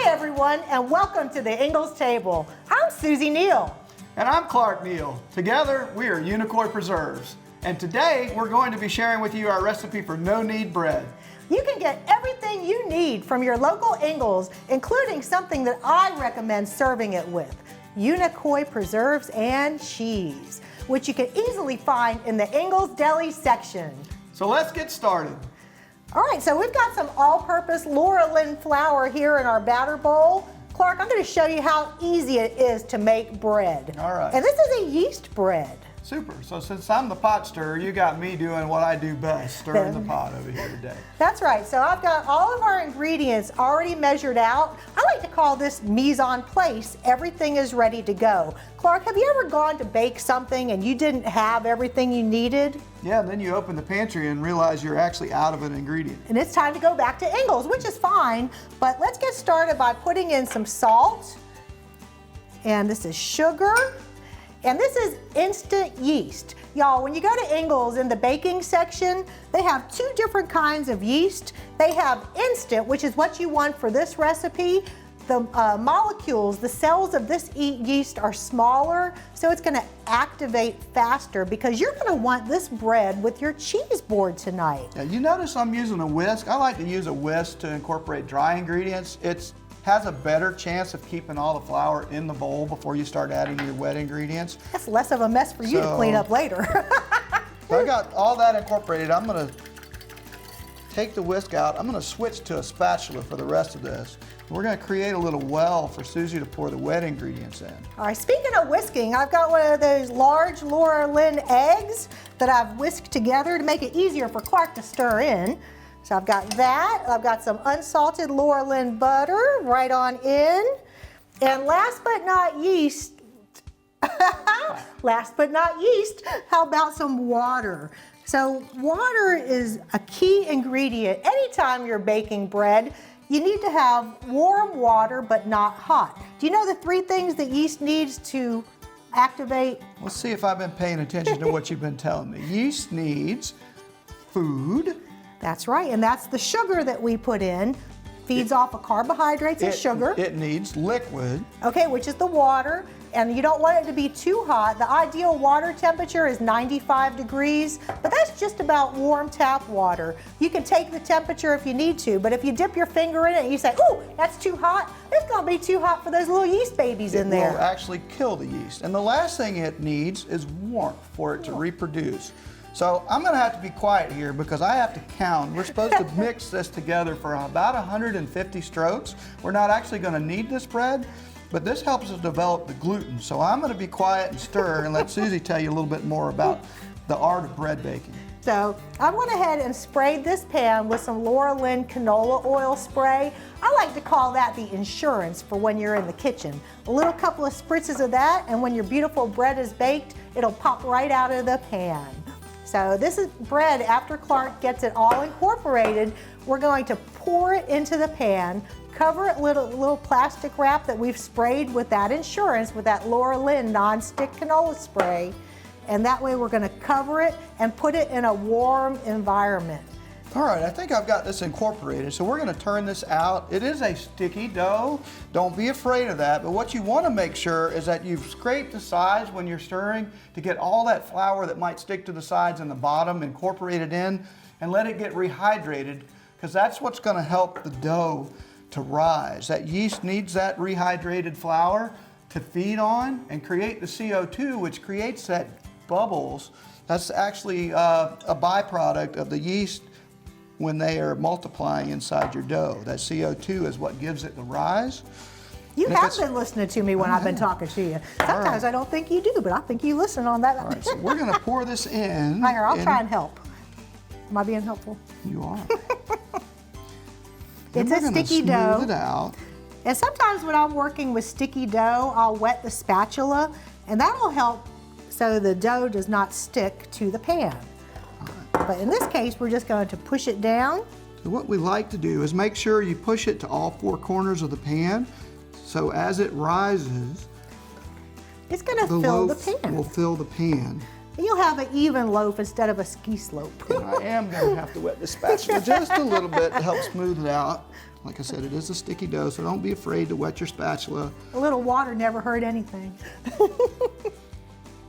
Hi everyone, and welcome to the Ingles table. I'm Susie Neal. And I'm Clark Neal. Together, we are Unicoi Preserves. And today, we're going to be sharing with you our recipe for no-knead bread. You can get everything you need from your local Ingles, including something that I recommend serving it with, Unicoi preserves and cheese, which you can easily find in the Ingles Deli section. So let's get started. All right, so we've got some all-purpose Laura Lynn flour here in our batter bowl. Clark, I'm going to show you how easy it is to make bread. All right. And this is a yeast bread. Super. So since I'm the pot stirrer, you got me doing what I do best, stirring the pot over here today. That's right. So I've got all of our ingredients already measured out. I like to call this mise en place. Everything is ready to go. Clark, have you ever gone to bake something and you didn't have everything you needed? Yeah, and then you open the pantry and realize you're actually out of an ingredient. And it's time to go back to Ingles, which is fine. But let's get started by putting in some salt. And this is sugar. And this is instant yeast. Y'all, when you go to Ingles in the baking section, they have two different kinds of yeast. They have instant, which is what you want for this recipe. The molecules, the cells of this yeast are smaller, so it's gonna activate faster because you're gonna want this bread with your cheese board tonight. Yeah, you notice I'm using a whisk. I like to use a whisk to incorporate dry ingredients. It has a better chance of keeping all the flour in the bowl before you start adding your wet ingredients. That's less of a mess for you to clean up later. So I got all that incorporated. I'm gonna take the whisk out. I'm gonna switch to a spatula for the rest of this. We're gonna create a little well for Susie to pour the wet ingredients in. All right, speaking of whisking, I've got one of those large Laura Lynn eggs that I've whisked together to make it easier for Clark to stir in. So I've got that. I've got some unsalted Laura Lynn butter right on in. And last but not yeast, how about some water? So water is a key ingredient. Anytime you're baking bread, you need to have warm water, but not hot. Do you know the three things that yeast needs to activate? Let's see if I've been paying attention to what you've been telling me. Yeast needs food. That's right, and that's the sugar that we put in. Feeds off of carbohydrates and sugar. It needs liquid. Okay, which is the water, and you don't want it to be too hot. The ideal water temperature is 95 degrees, but that's just about warm tap water. You can take the temperature if you need to, but if you dip your finger in it and you say, ooh, that's too hot, it's gonna be too hot for those little yeast babies in there. It will actually kill the yeast. And the last thing it needs is warmth for it to reproduce. So I'm gonna have to be quiet here because I have to count. We're supposed to mix this together for about 150 strokes. We're not actually gonna knead this bread, but this helps us develop the gluten. So I'm gonna be quiet and stir and let Susie tell you a little bit more about the art of bread baking. So I went ahead and sprayed this pan with some Laura Lynn canola oil spray. I like to call that the insurance for when you're in the kitchen. A little couple of spritzes of that, and when your beautiful bread is baked, it'll pop right out of the pan. So this is bread, after Clark gets it all incorporated, we're going to pour it into the pan, cover it with a little plastic wrap that we've sprayed with that insurance, with that Laura Lynn non-stick canola spray. And that way we're gonna cover it and put it in a warm environment. All right, I think I've got this incorporated, so we're gonna turn this out. It is a sticky dough. Don't be afraid of that, but what you wanna make sure is that you've scraped the sides when you're stirring to get all that flour that might stick to the sides and the bottom incorporated in, and let it get rehydrated, because that's what's gonna help the dough to rise. That yeast needs that rehydrated flour to feed on and create the CO2, which creates that bubbles. That's actually a byproduct of the yeast when they are multiplying inside your dough. That CO2 is what gives it the rise. You have been listening to me when I've been talking to you. Sometimes I don't think you do, but I think you listen on that. All right, so we're gonna pour this in. Here, I'll try and help. Am I being helpful? You are. It's a sticky dough. Smooth it out. And sometimes when I'm working with sticky dough, I'll wet the spatula, and that'll help so the dough does not stick to the pan. But in this case, we're just going to push it down. So what we like to do is make sure you push it to all four corners of the pan. So as it rises, it's going to fill the pan. Will fill the pan. And you'll have an even loaf instead of a ski slope. And I am going to have to wet the spatula just a little bit to help smooth it out. Like I said, it is a sticky dough, so don't be afraid to wet your spatula. A little water never hurt anything.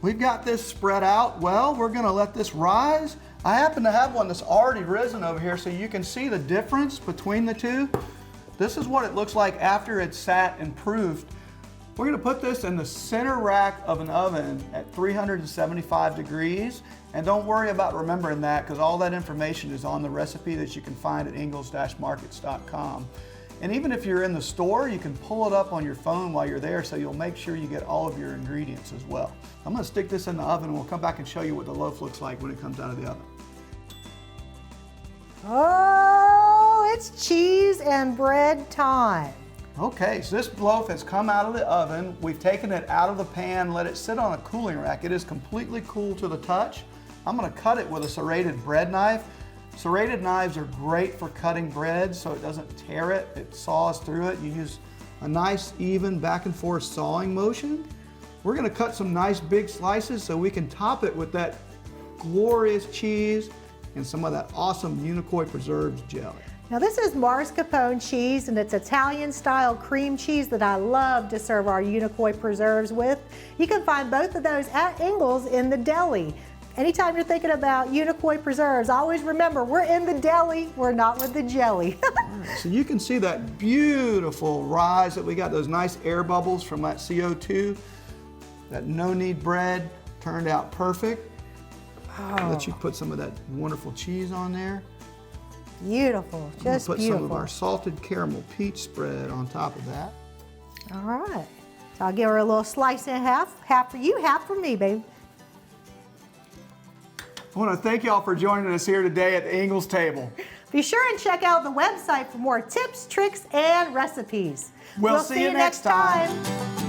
We've got this spread out well. We're going to let this rise. I happen to have one that's already risen over here so you can see the difference between the two. This is what it looks like after it's sat and proofed. We're going to put this in the center rack of an oven at 375 degrees. And don't worry about remembering that, because all that information is on the recipe that you can find at ingles-markets.com. And even if you're in the store, you can pull it up on your phone while you're there, so you'll make sure you get all of your ingredients as well. I'm going to stick this in the oven and we'll come back and show you what the loaf looks like when it comes out of the oven. Oh, it's cheese and bread time. Okay, so this loaf has come out of the oven. We've taken it out of the pan, let it sit on a cooling rack. It is completely cool to the touch. I'm going to cut it with a serrated bread knife. Serrated knives are great for cutting bread so it doesn't tear it. It saws through it. You use a nice even back and forth sawing motion. We're going to cut some nice big slices so we can top it with that glorious cheese and some of that awesome Unicoi preserves jelly. Now this is mascarpone cheese, and it's Italian-style cream cheese that I love to serve our Unicoi preserves with. You can find both of those at Ingles in the deli. Anytime you're thinking about Unicoi preserves, always remember we're in the deli, we're not with the jelly. Right, so you can see that beautiful rise that we got, those nice air bubbles from that CO2. That no-knead bread turned out perfect. I'll let you put some of that wonderful cheese on there. Beautiful, just put beautiful. some of our salted caramel peach spread on top of that. All right, so I'll give her a little slice in half. Half for you, half for me, baby. I want to thank y'all for joining us here today at the Ingles table. Be sure and check out the website for more tips, tricks, and recipes. We'll see you next time.